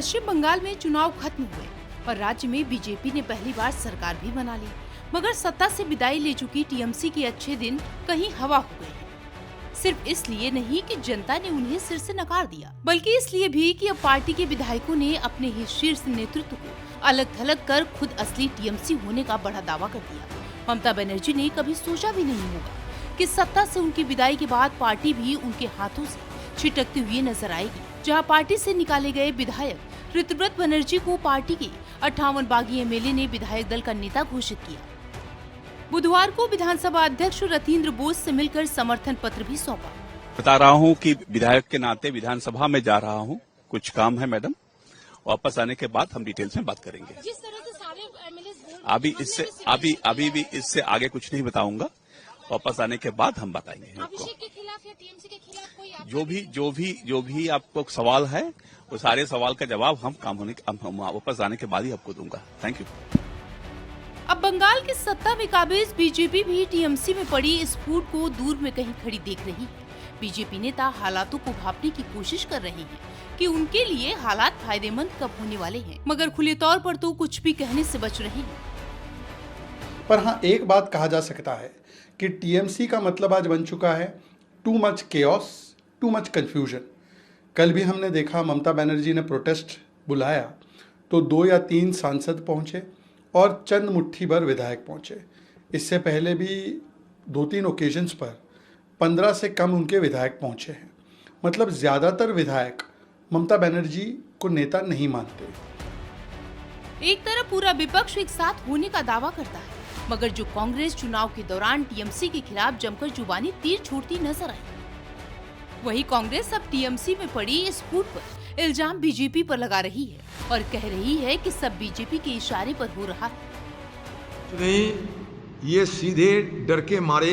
पश्चिम बंगाल में चुनाव खत्म हुए और राज्य में बीजेपी ने पहली बार सरकार भी बना ली, मगर सत्ता से विदाई ले चुकी टीएमसी के अच्छे दिन कहीं हवा हो गए हैं। सिर्फ इसलिए नहीं कि जनता ने उन्हें सिर से नकार दिया, बल्कि इसलिए भी कि अब पार्टी के विधायकों ने अपने ही शीर्ष नेतृत्व को अलग थलग कर खुद असली टीएमसी होने का बड़ा दावा कर दिया। ममता बनर्जी ने कभी सोचा भी नहीं होगा कि सत्ता से उनकी विदाई के बाद पार्टी भी उनके हाथों से छिटकती हुई नजर आएगी। जहां पार्टी से निकाले गए विधायक ऋतुव्रत बनर्जी को पार्टी के 58 बागी एमएलए ने विधायक दल का नेता घोषित किया। बुधवार को विधानसभा अध्यक्ष रतीन्द्र बोस से मिलकर समर्थन पत्र भी सौंपा। बता रहा हूं कि विधायक के नाते विधानसभा में जा रहा हूं, कुछ काम है मैडम, वापस आने के बाद हम डिटेल्स में बात करेंगे। जिस तरह से सारे एमएलए अभी भी इससे आगे कुछ नहीं बताऊंगा, वापस आने के बाद हम बताएंगे। अभिषेक के खिलाफ या टीएमसी के खिलाफ कोई जो भी आपको सवाल है, वो सारे सवाल का जवाब हम वापस आने के बाद ही आपको दूंगा। Thank you. अब बंगाल की सत्ता में काबिज बीजेपी भी टीएमसी में पड़ी इस फूट को दूर में कहीं खड़ी देख रही है। बीजेपी नेता हालातों को भांपने की कोशिश कर रहे हैं कि उनके लिए हालात फायदेमंद कब होने वाले हैं, मगर खुले तौर पर तो कुछ भी कहने से बच रहे हैं। पर हाँ, एक बात कहा जा सकता है कि टीएमसी का मतलब आज बन चुका है too much chaos, too much confusion. कल भी हमने देखा ममता बनर्जी ने प्रोटेस्ट बुलाया तो 2 या 3 सांसद पहुंचे और चंद मुट्ठी भर विधायक पहुंचे। इससे पहले भी 2-3 ओकेजन्स पर 15 से कम उनके विधायक पहुंचे हैं। मतलब ज़्यादातर विधायक ममता बनर्जी को नेता नहीं मानते। एक तरफ पूरा विपक्ष एक साथ होने का दावा करता है, मगर जो कांग्रेस चुनाव के दौरान टीएमसी के खिलाफ जमकर जुबानी तीर छोड़ती नजर आई, वही कांग्रेस अब टीएमसी में पड़ी इस फूट पर इल्जाम बीजेपी पर लगा रही है और कह रही है कि सब बीजेपी के इशारे पर हो रहा है। नहीं, ये सीधे डर के मारे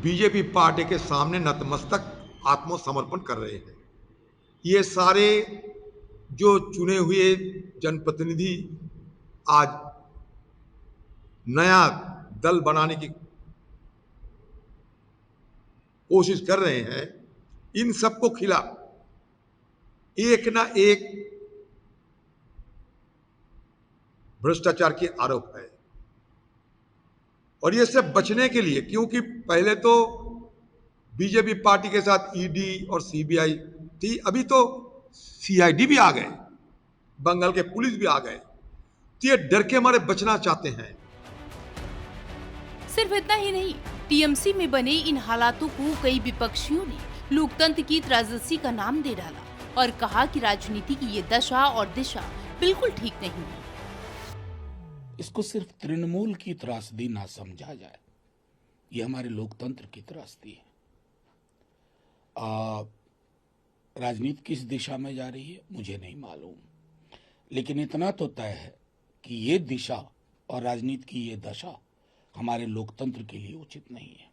बीजेपी पार्टी के सामने नतमस्तक आत्मसमर्पण कर रहे हैं। ये सारे जो चुने हुए जनप्रतिनिधि आज नया दल बनाने की कोशिश कर रहे हैं, इन सबको खिलाफ एक ना एक भ्रष्टाचार के आरोप है। और ये सब बचने के लिए, क्योंकि पहले तो बीजेपी पार्टी के साथ ईडी और सीबीआई थी, अभी तो सीआईडी भी आ गए, बंगाल के पुलिस भी आ गए, तो ये डर के मारे बचना चाहते हैं। सिर्फ इतना ही नहीं, टीएमसी में बने इन हालातों को कई विपक्षियों ने लोकतंत्र की त्रासदी का नाम दे डाला और कहा कि राजनीति की ये दशा और दिशा बिल्कुल ठीक नहीं है। इसको सिर्फ तृणमूल की त्रासदी ना समझा जाए, ये हमारे लोकतंत्र की त्रासदी है। राजनीति किस दिशा में जा रही है मुझे नहीं मालूम, लेकिन इतना तो तय है कि ये दिशा और राजनीति की ये दशा हमारे लोकतंत्र के लिए उचित नहीं है।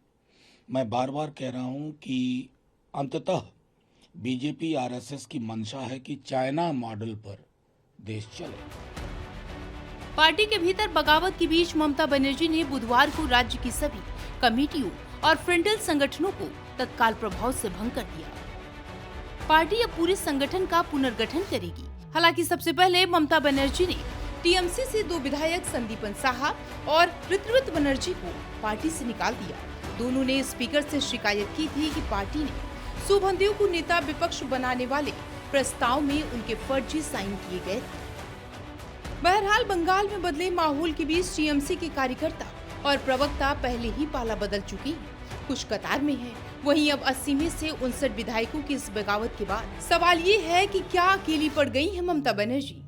मैं बार बार कह रहा हूं कि अंततः बीजेपी आरएसएस की मंशा है कि चाइना मॉडल पर देश चले। पार्टी के भीतर बगावत के बीच ममता बनर्जी ने बुधवार को राज्य की सभी कमेटियों और फ्रंटल संगठनों को तत्काल प्रभाव से भंग कर दिया। पार्टी अब पूरे संगठन का पुनर्गठन करेगी। हालांकि सबसे पहले ममता बनर्जी ने टीएमसी से 2 विधायक संदीपन साहा और ऋतुव्रत बनर्जी को पार्टी से निकाल दिया। दोनों ने स्पीकर से शिकायत की थी कि पार्टी ने शुभेंदु को नेता विपक्ष बनाने वाले प्रस्ताव में उनके फर्जी साइन किए गए थे। बहरहाल बंगाल में बदले माहौल के बीच टीएमसी के कार्यकर्ता और प्रवक्ता पहले ही पाला बदल चुके हैं, कुछ कतार में हैं। वहीं अब 80 में से 59 विधायकों की इस बगावत के बाद सवाल ये है कि क्या अकेली पड़ गई है ममता बनर्जी।